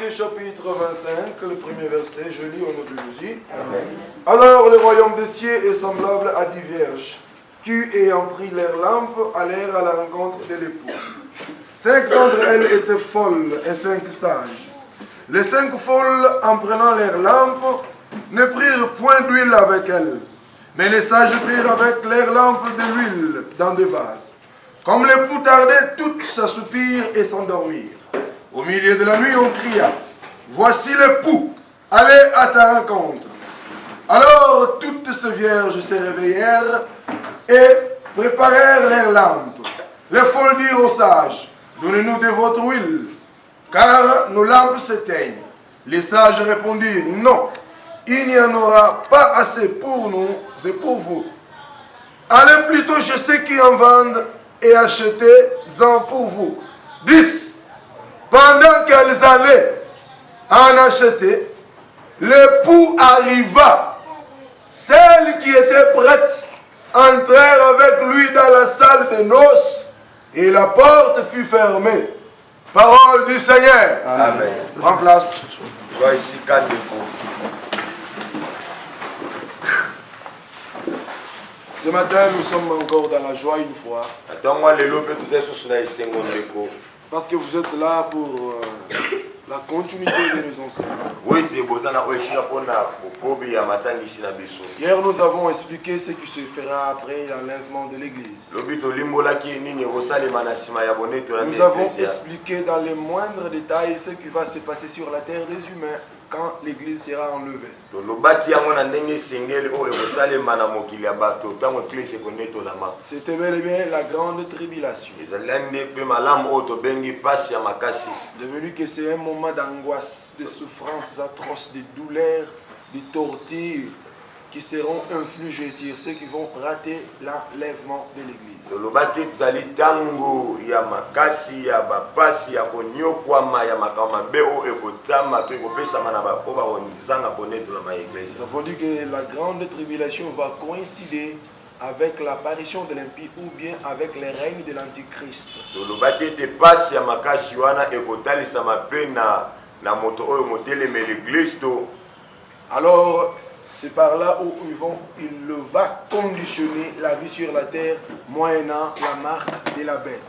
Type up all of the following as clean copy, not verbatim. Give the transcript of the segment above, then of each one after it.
Marc chapitre 25, le premier verset, je lis au nom de Jésus. Amen. Alors le royaume des cieux est semblable à 10 vierges qui, ayant pris leurs lampes, allèrent à la rencontre de l'époux. 5 d'entre elles étaient folles et 5 sages. Les 5 folles, en prenant leurs lampes, ne prirent point d'huile avec elles, mais les sages prirent avec leurs lampes de l'huile dans des vases. Comme l'époux tardait, toutes s'assoupirent et s'endormirent. Au milieu de la nuit, on cria, « Voici l'époux, allez à sa rencontre. » Alors toutes ces vierges se réveillèrent et préparèrent leurs lampes. Les folles dirent aux sages, « Donnez-nous de votre huile, car nos lampes s'éteignent. » Les sages répondirent, « Non, il n'y en aura pas assez pour nous et pour vous. Allez plutôt chez ceux qui en vendent et achetez-en pour vous. » 10. Pendant qu'elles allaient en acheter, l'époux arriva. Celles qui étaient prêtes entrèrent avec lui dans la salle de noces et la porte fut fermée. Parole du Seigneur. Amen. Prends place. Sois ici, calme-toi. Ce matin, nous sommes encore dans la joie une fois. Parce que vous êtes là pour la continuité de nos enseignements. Hier, nous avons expliqué ce qui se fera après l'enlèvement de l'Église. Nous avons expliqué dans les moindres détails ce qui va se passer sur la terre des humains quand l'Église sera enlevée. C'était bel et bien la grande tribulation. Devenu que c'est un moment d'angoisse, de souffrances atroces, de douleurs, de tortures qui seront infligées sur ceux qui vont rater l'enlèvement de l'Église. Nous avons dit que la grande tribulation va coïncider avec l'apparition de l'impie ou bien avec les règnes de l'Antichrist. Alors, c'est par là où il va conditionner la vie sur la terre moyennant la marque de la bête.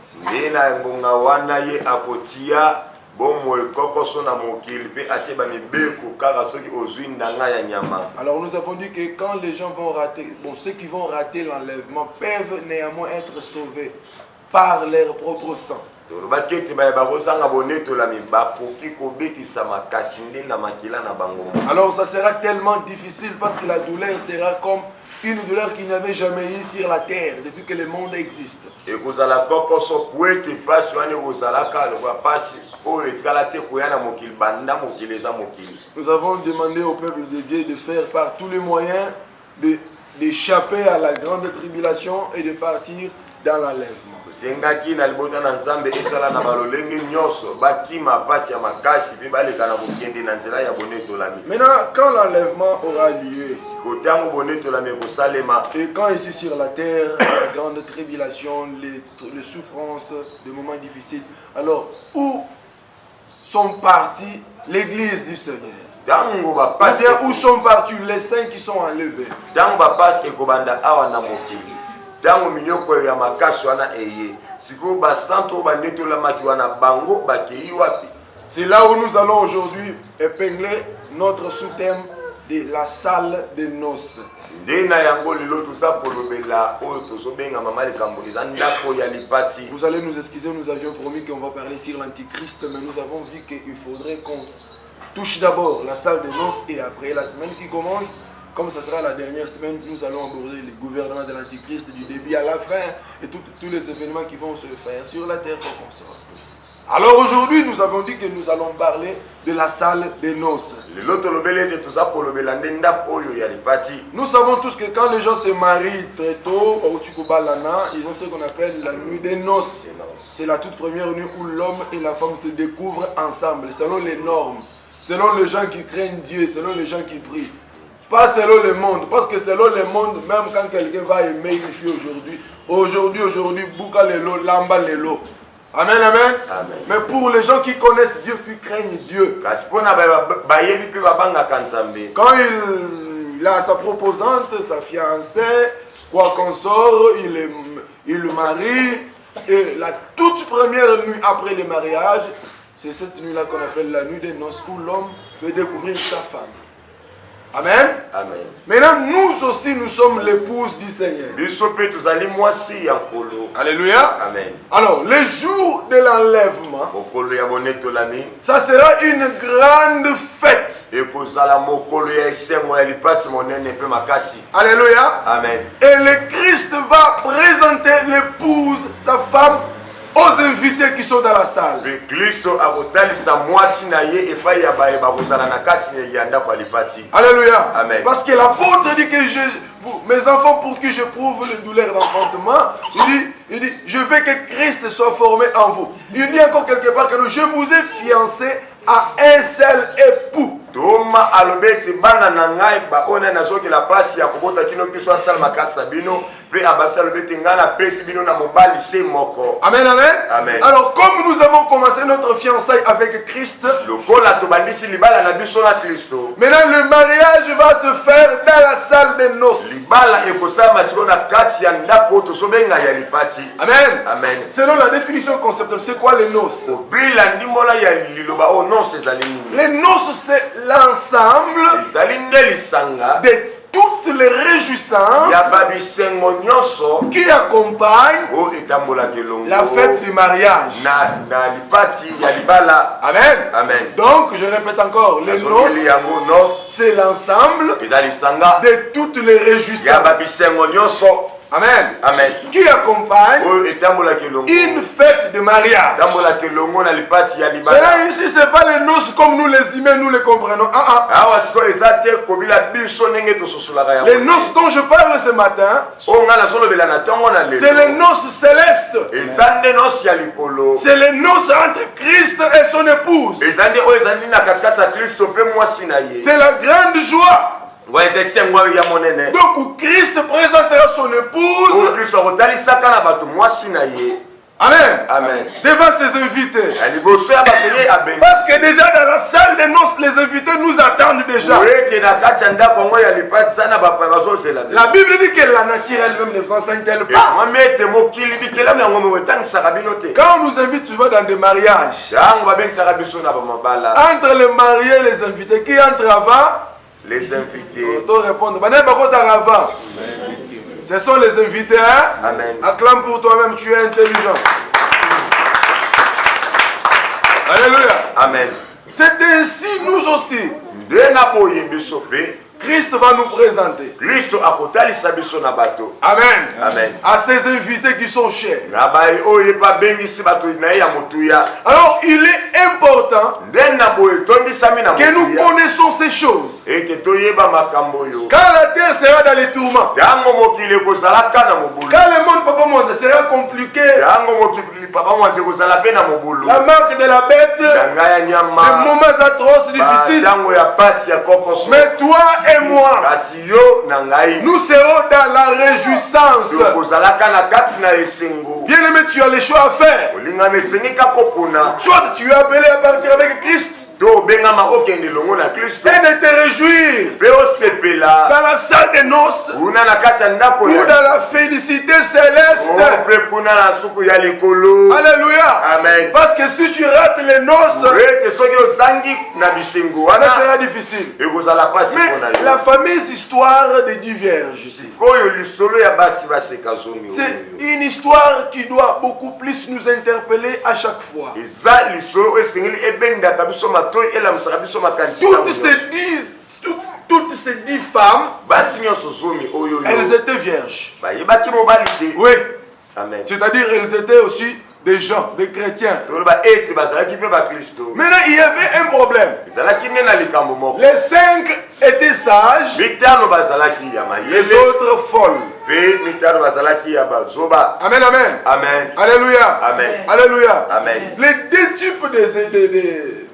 Alors nous avons dit que quand les gens vont rater, ceux qui vont rater l'enlèvement peuvent néanmoins être sauvés par leur propre sang. Alors ça sera tellement difficile parce que la douleur sera comme une douleur qui n'avait jamais eu sur la terre depuis que le monde existe. Nous avons demandé au peuple de Dieu de faire par tous les moyens d'échapper à la grande tribulation et de partir dans l'enlèvement. Maintenant, quand l'enlèvement aura lieu, et quand ici sur la terre, la grande tribulation, les souffrances, les moments difficiles, alors où sont partis l'Église du Seigneur? C'est-à-dire où sont partis les saints qui sont enlevés? C'est là où nous allons aujourd'hui épingler notre sous-thème de la salle des noces. Vous allez nous excuser, nous avions promis qu'on va parler sur l'Antichrist, mais nous avons dit qu'il faudrait qu'on touche d'abord la salle des noces et après la semaine qui commence, comme ça sera la dernière semaine, nous allons aborder le gouvernement de l'Antichrist du début à la fin et tous les événements qui vont se faire sur la terre pour qu'on sorte. Alors aujourd'hui, nous avons dit que nous allons parler de la salle des noces. Nous savons tous que quand les gens se marient très tôt, ils ont ce qu'on appelle la nuit des noces. C'est la toute première nuit où l'homme et la femme se découvrent ensemble, selon les normes, selon les gens qui craignent Dieu, selon les gens qui prient. Pas selon le monde, parce que selon le monde, même quand quelqu'un va aimer une fille aujourd'hui, Bouka Lelo, Lamba Lelo, Amen, amen. Amen. Mais pour les gens qui connaissent Dieu, qui craignent Dieu, quand il a sa proposante, sa fiancée, quoi qu'on sort, il le marie, et la toute première nuit après le mariage, c'est cette nuit-là qu'on appelle la nuit des noces, où l'homme peut découvrir sa femme. Amen. Amen. Maintenant, nous aussi, nous sommes l'épouse du Seigneur. Alléluia. Amen. Alors, le jour de l'enlèvement, ça sera une grande fête. Alléluia. Amen. Et le Christ va présenter l'épouse, sa femme, aux invités qui sont dans la salle. Alléluia. Amen. Parce que l'apôtre dit que mes enfants pour qui je prouve le douleur d'enfantement, il dit, je veux que Christ soit formé en vous. Il dit encore quelque part que je vous ai fiancé à un seul époux. Toma alobete bana nangai ba ona nazoki la pasi ya kobota kino kiso asala makasa bino pe abakisa alobete ngana pesi bino na mobali se moko. Amen, amen. Amen. Alors comme nous avons commencé notre fiançailles avec Christ, lokola to bandisi libala na biso na Kristo. Maintenant le mariage va se faire dans la salle des noces. Libala ekosama siko na kati ya ndako to sobenga ya lipati. Amen. Amen. Selon la définition conceptuelle, c'est quoi les noces? Bila ndimola ya liloba o non c'est alini. Les noces c'est l'ensemble de toutes les réjouissances qui accompagnent la fête du mariage. Amen. Amen. Donc, je répète encore, les noces, c'est l'ensemble de toutes les réjouissances. Amen. Amen. Qui accompagne une fête de mariage. Maintenant, ici, ce n'est pas les noces comme nous les humains, nous les comprenons. Les noces dont je parle ce matin, c'est les noces célestes. C'est les noces entre Christ et son épouse. C'est la grande joie. Donc Christ présentera son épouse. Amen. Amen. Devant ses invités. Parce que déjà dans la salle des noces, les invités nous attendent déjà. La Bible dit que la nature elle-même ne s'enseigne-t-elle pas. Quand on nous invite souvent dans des mariages, entre les mariés et les invités, qui entre avant? Les invités. Ce sont les invités. Hein? Amen. Acclame pour toi-même, tu es intelligent. Alléluia. Amen. C'est ainsi nous aussi. Christ va nous présenter. Amen. Amen. À ces invités qui sont chers. Alors il est important que nous connaissons ces choses. Quand la terre sera dans les tourments, quand le monde sera compliqué, la marque de la bête, les moments atroces, difficiles, mais toi et moi, nous serons dans la réjouissance. Bien aimé, tu as le choix à faire. Soit tu es appelé à partir avec Christ et de te réjouir dans la salle des noces ou dans la félicité céleste. Alléluia. Amen. Parce que si tu rates les noces, ça sera difficile. Mais la fameuse histoire des 10 vierges ici, c'est une histoire qui doit beaucoup plus nous interpeller à chaque fois. Toutes ces 10 femmes, elles étaient vierges. Oui. Amen. C'est-à-dire elles étaient aussi des gens, des chrétiens. Maintenant, il y avait un problème. Les 5 étaient sages, les autres folles. Amen, amen. Amen. Alléluia. Amen. Alléluia. Amen. Les 2 types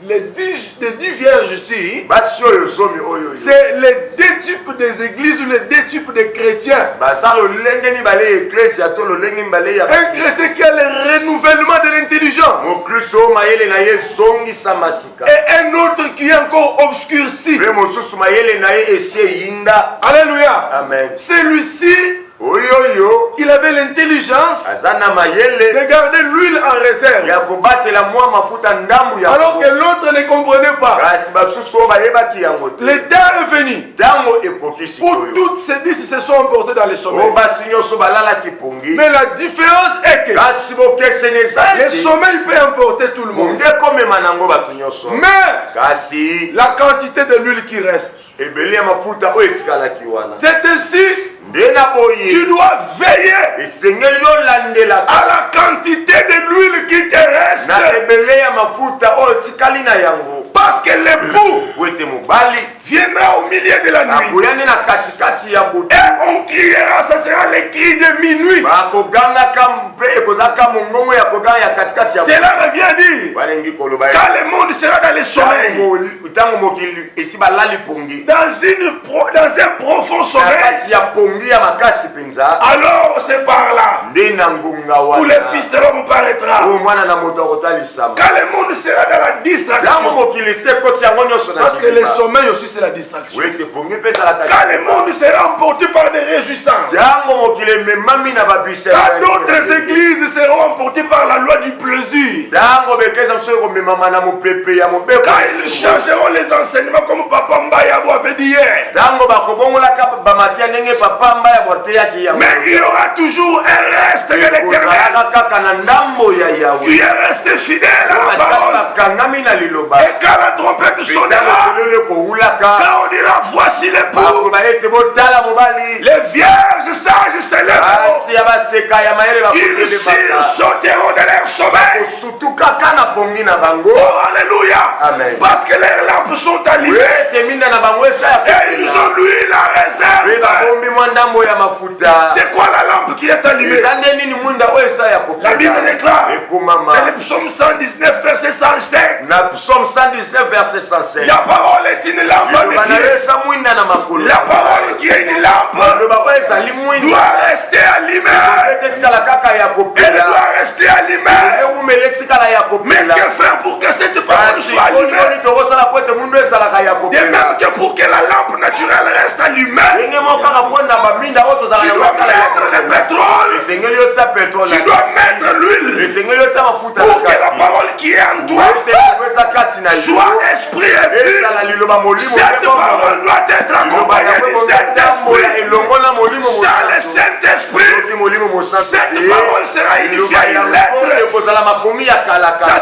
les 10 vierges ici, basi oyo zomi oyo c'est les 2 types des églises ou les 2 types de chrétiens. baza lolenge mibale ya eklesi to lolenge mibale ya Un chrétien qui a le renouvellement de l'intelligence. mokristo mayele na ye ezongisa masika Et un autre qui est encore obscurci. mpe mosusu mayele na ye esi eyinda. Alléluia. Amen. Celui-ci, oyoyo il avait l'intelligence aza na mayele de garder l'huile en réserve. ya kobatela mwa mafuta ndambu ya Alors que l'autre ne comprenait pas. kasi basusu oyo bayebaki yango te. Le temps est venu ntango ekoki où sikoyo toutes ces 10 se sont emportés dans les oyo sommeils. basi nyonso balalaki pongi Mais la différence est que kasi bokeseni eza le te sommeil peut emporter tout le monde. pongi ekomema nango bato nyonso Mais kasi la quantité de l'huile qui reste. ebele ya mafuta oyo etikalaki wana C'est ainsi, nde na tu boye dois veiller esengeli olandelaka à la quantité de l'huile qui te reste. na ebele ya mafuta oyo etikali na yango Parce que l'époux po ete mobali viendra au milieu de la nuit. akoyani na katikati ya butu Et on criera, ça sera le cri de minuit. bakogangaka mpe ekozaka mongongo ya koganga ya katikati ya Cela revient à dire, balingi koloba quand le monde sera dans le sommeil, ntango mokili esi balali pongi dans un profond na sommeil, kati ya pongi ya makasi mpenza alors c'est par là nde na ngunga où le wana Fils de l'homme paraîtra. oyo mwana na moto akotalisama Quand le monde sera dans la ntango distraction, mokili se ekoti yango nyonso na parce que le bilima sommeil aussi c'est la distraction. ete pongi mpe ezalaka Quand le monde sera emporté par des réjouissances, ntango mokili ememami na babisa quand d'autres églises seront emportées par la loi du plaisir, ntango beklesa mosusu ekomemama na mopepe ya mobeko quand ils changeront les enseignements comme Papa Mbayabo avait dit hier, ntango bakobongolaka bamatia ndenge papa mbaya bwateyaki yango mais il y aura toujours un reste de l'éternel kozalaka kaka na ndambo ya qui yawe est resté fidèle à la batikali parole. bakangami na liloba Et quand la trompette sonnera, elele kowulaka quand on dira voici l'époux, bakoloba ete botala mobali les vierges sages s'élèveront, basi ya baseka ya mayele ils bakotelebaka sauteront de leur sommeil. kosutu kaka na pongi na bango Oh, alléluia. Amen. Parce que leurs lampes sont allumées ete minda na bango esa ya et ils ont l'huile en mpe réserve. babombi mwa ndambo ya mafuta C'est quoi la lampe qui est allumée? eza nde nini mwinda oyo esa ya La Bible déclare ekomama dans le psaume 119 verset 105, na psaume 119 verset 105 la parole est une lampe à mes liloba na yo pieds. esa mwinda na makolo La parole qui est une lampe liloba oyo ezali mwinda doit rester allumée. etikala kaka ya Elle kopela doit rester allumée. eumela etikala ya Mais kopela que faire pour que cette parole kasi soit allumée? oni tokosala po ete mundu ezalaka ya De kopela même que pour que la lampe naturelle reste allumée, ndenge moko kaka mpona baminda oyo tozala tu na dois masala ya mettre le kopela pétrole, esengeli otia petrole tu dois mettre l'huile esengeli otia mafuta pour que la na kati parole qui est en toi ete liloba eza kati na yo soit esprit et vie. ezala liloba molimo Cette parole doit être accompagnée du Saint-Esprit. elongo na molimo Sans le Saint-Esprit, mosanti molimo mosantu cette parole sera unifiée à une lettre. ekozala makomi ya Ça, kalakala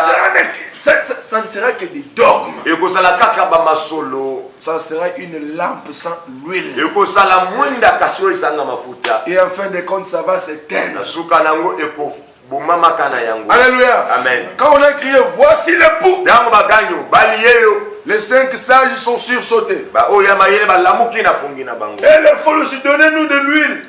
ça ne sera que des dogmes. ekozala kaka bamasolo Ça sera une lampe sans l'huile. ekozala mwinda kasi oyo ezanga mafuta Et en fin de compte, ça va s'éteindre. na suka nango ekobomamaka na yango Alléluia. Amen. Quand on a crié, voici l'époux, ntango bagangi mobali yeyo les 5 sages sont sursautés. baoyo ya mayele balamuki na pongi na bango Et les folles aussi, donnez-nous de l'huile.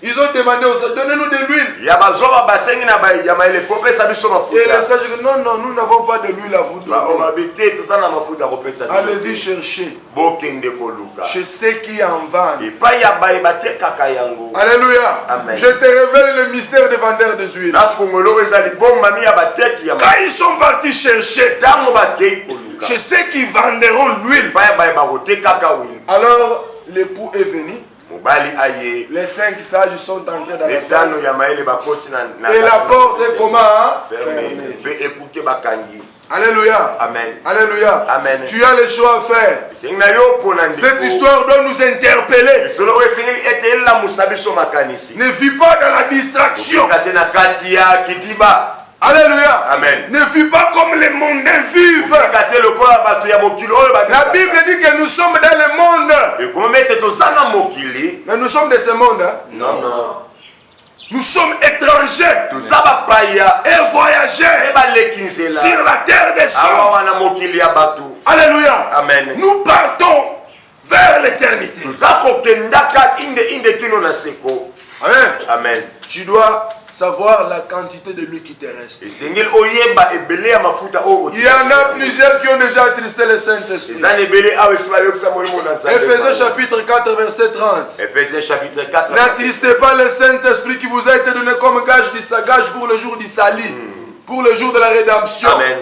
Ils ont demandé aux sages, donnez-nous de l'huile. ya bazoba basengi na ya mayele popesa biso Et les mafuta sages disent, non, non, nous n'avons pas de l'huile à vous donner. baobabi te toza na mafuta kopesa Allez-y chercher bokende koluka chez ceux qui en vendent. epai ya baye batekaka yango Alléluia. Amen. Je te révèle le mystère des vendeurs des huiles. nafungolo eza libombami ya bateki ya Quand ils sont partis chercher ntango bakei koluka chez ceux qui venderont l'huile, epai ya baye bakotekaka wili alors l'époux est venu. mobali aye Les 5 sages sont entrés dans la salle. etano ya mayele bakoti na Et la porte est comment? fermée Fermée. mpe ekuke bakangi Alléluia. amen Alléluia. Amen. Tu as le choix à faire. esengi na yo mpo na Cette ndeko histoire doit nous interpeller. solo oyo esengeli ete elamusa biso makanisi Ne vis pas dans la distraction. tika te na kati ya kitiba Alléluia. Amen. Ne vis pas comme les mondains vivent. tika te lokola bato ya mokili oyo La Bible dit que nous sommes dans le monde. ekomami ete toza na mokili Mais nous sommes de ce monde. Hein. non Nous sommes étrangers toza bapaya et voyageurs e baleki nzela sur la terre des awa hommes. wana mokili ya bato Alléluia. amen Nous partons vers l'éternité. toza kokendaka inde kino na seko Amen. amen Tu dois savoir la quantité de l'huile qui te reste. Et Seigneur, oyeba ebele ya mafuta o. Il y en a plusieurs qui ont déjà attristé le Saint-Esprit. Ezana ebele awe siba yoksa molimo na Nzambe. Éphésiens chapitre 4 verset 30. Éphésiens chapitre 4. N'attristez pas le Saint-Esprit qui vous a été donné comme gage pour le jour du salut, pour le jour de la rédemption. Amen.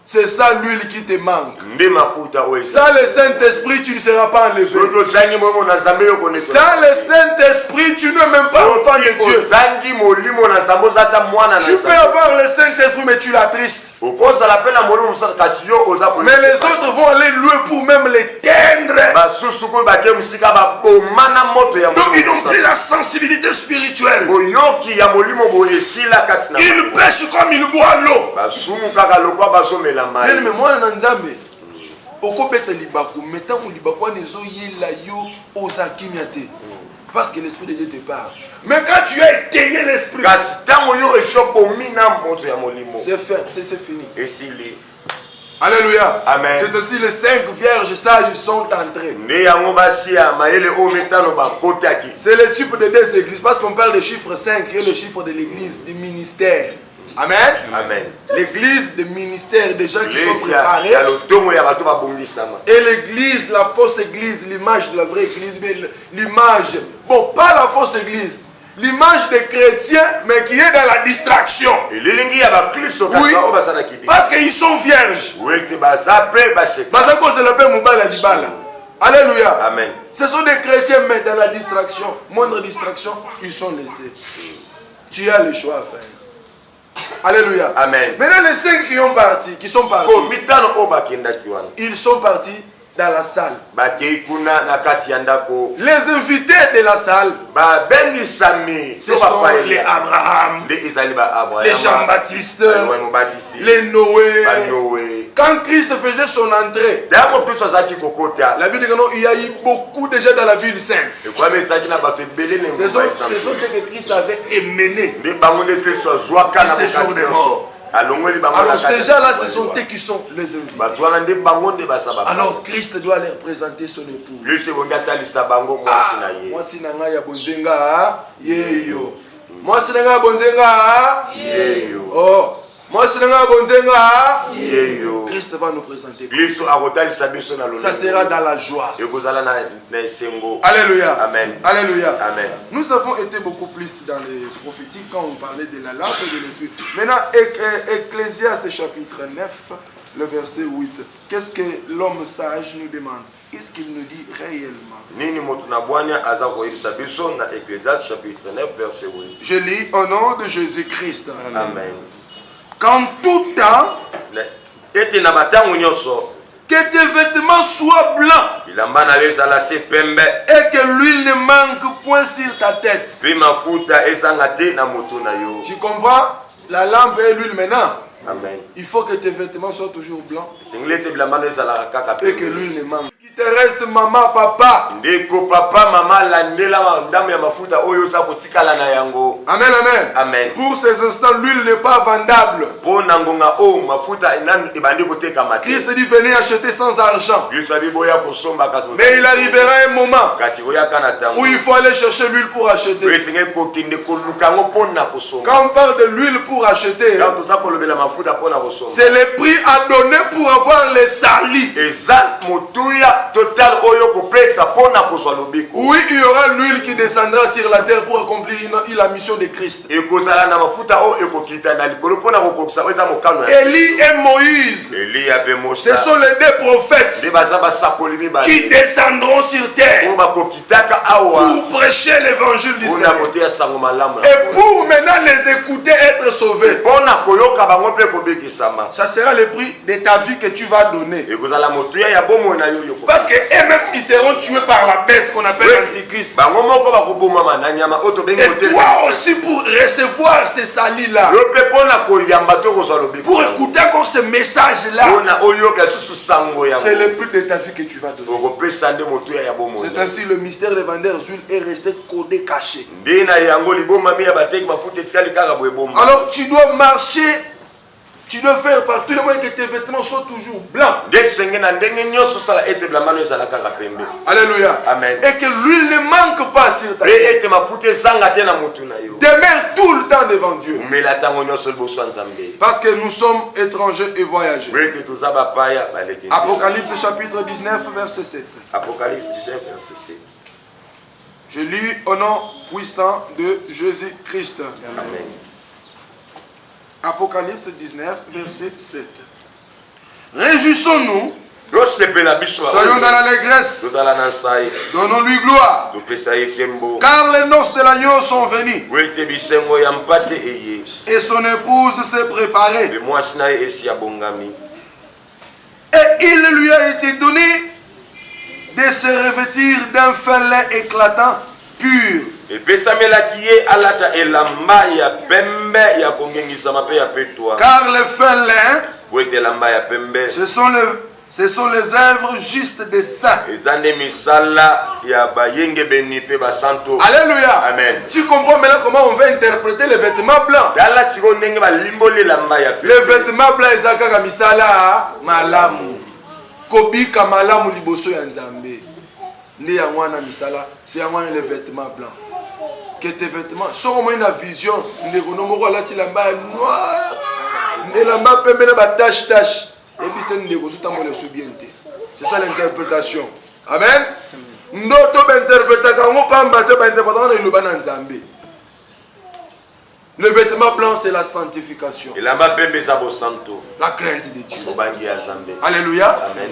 C'est ça l'huile qui te manque. Nde mafuta o. Sans le Saint-Esprit, tu ne seras pas enlevé. Soki zangi molimo na Nzambe yo koneto. Sans le Saint-Esprit, tu n'es même pas enfant de Dieu. Zangi molimo na Nzambe zata mwana na Tu peux avoir le Saint-Esprit, mais tu l'attristes. Okoza la peine molimo musaka yo oza ko. Mais les autres vont aller louer pour même l'éteindre. Ba susu ko ba ke musika ba bomana moto ya molimo. Donc ils n'ont plus la sensibilité spirituelle. Boyoki ya molimo boyesila katina. Ils pêchent comme ils boivent l'eau. Ba sumu kaka lokwa ba somela mai. Mais moi na Nzambe okopeta libako metango libako nezo yela yo osakimiate parce que l'esprit de Dieu te parle. Mais quand tu as étayé l'esprit, c'est fait, c'est fini. Alléluia. Amen. C'est aussi les 5 vierges sages sont entrées. C'est le type de 2 églises parce qu'on parle de chiffre 5 qui est le chiffre de l'église, du ministère. Amen. Amen. L'église de ministère, des gens qui sont préparés. Et l'église, la fausse église, l'image de la vraie église, mais l'image, bon, pas la fausse église, l'image des chrétiens, mais qui est dans la distraction. Oui, parce qu'ils sont vierges. Alléluia. Amen. Ce sont des chrétiens, mais dans la distraction, moindre distraction, ils sont laissés. Tu as le choix à faire. Alléluia. Amen. Maintenant les 5 qui sont partis, ils sont partis dans la salle. Les invités de la salle, ce sont les Abraham, les Jean-Baptiste, les Noé. Quand Christ faisait son entrée, la Bible dit qu'il y a eu beaucoup déjà dans la ville sainte. Ce sont ceux que Christ avait émenés à ces jours de mort. Alors ces gens-là, ce sont eux qui sont les invités. Alors Christ doit leur présenter son époux. Moi si nanga ya bonzenga yeyo. Moi si nanga bonzenga yeyo. Oh. Moi si nanga bonzenga yeyo. Christ va nous présenter. Ça sera dans la joie. Alléluia. Amen. Alléluia. Amen. Nous avons été beaucoup plus dans les prophétiques quand on parlait de la lampe et de l'esprit. Maintenant, Ecclésiaste chapitre 9, le verset 8. Qu'est-ce que l'homme sage nous demande? Qu'est-ce qu'il nous dit réellement? Je lis au nom de Jésus-Christ. Amen. Qu'en tout temps, que tes vêtements soient blancs et que l'huile ne manque point sur ta tête. Tu comprends? La lampe et l'huile maintenant. Amen. Il faut que tes vêtements soient toujours blancs et que l'huile ne manque. Qu'il te reste maman, papa. Amen, amen. Amen. Pour ces instants, l'huile n'est pas vendable. Christ dit venez acheter sans argent. Mais il arrivera un moment où il faut aller chercher l'huile pour acheter. Quand on parle de l'huile pour acheter, c'est le prix à donner pour avoir les salis. Oui, il y aura l'huile qui descendra sur la terre pour accomplir la mission de Christ. Élie et Moïse, ce sont les 2 prophètes qui descendront sur terre pour prêcher l'évangile du Seigneur. Et pour maintenant les écouter être sauvés. Ça sera le prix de ta vie que tu vas donner. Parce qu'eux-mêmes, ils seront tués par la bête qu'on appelle l'Antichrist. Et toi aussi, pour recevoir ces salis-là, pour écouter encore ce message-là, c'est le prix de ta vie que tu vas donner. C'est ainsi le mystère des vendeurs d'huile est resté codé, caché. Alors tu dois marcher. Tu dois faire par tous les moyens que tes vêtements soient toujours blancs. Alléluia. Amen. Et que l'huile ne manque pas sur ta tête. Demeure tout le temps devant Dieu. Parce que nous sommes étrangers et voyageurs. Apocalypse chapitre 19 verset 7. Apocalypse 19 verset 7. Je lis au nom puissant de Jésus-Christ. Amen. Apocalypse 19 verset 7. Réjouissons-nous. Soyons dans l'allégresse. Donnons-lui gloire. Car les noces de l'agneau sont venues. Et son épouse s'est préparée. Et il lui a été donné de se revêtir d'un fin lin éclatant, pur. Car le fin lin, ce sont les œuvres justes des saints. Alléluia. Amen. Tu comprends maintenant comment on va interpréter les vêtements blancs. Les vêtements blancs, ils ont misala malamu. Kobika malamu liboso ya nzambe. Ni ya mwana misala, c'est ya mwana les vêtements blancs. Que tes vêtements, sur au moins une vision, negonomoko la tilamba noir. Ne lamba pembe na ba tache. C'est ça l'interprétation. Amen. Le vêtement blanc, c'est la sanctification. La crainte de Dieu. Alléluia. Amen.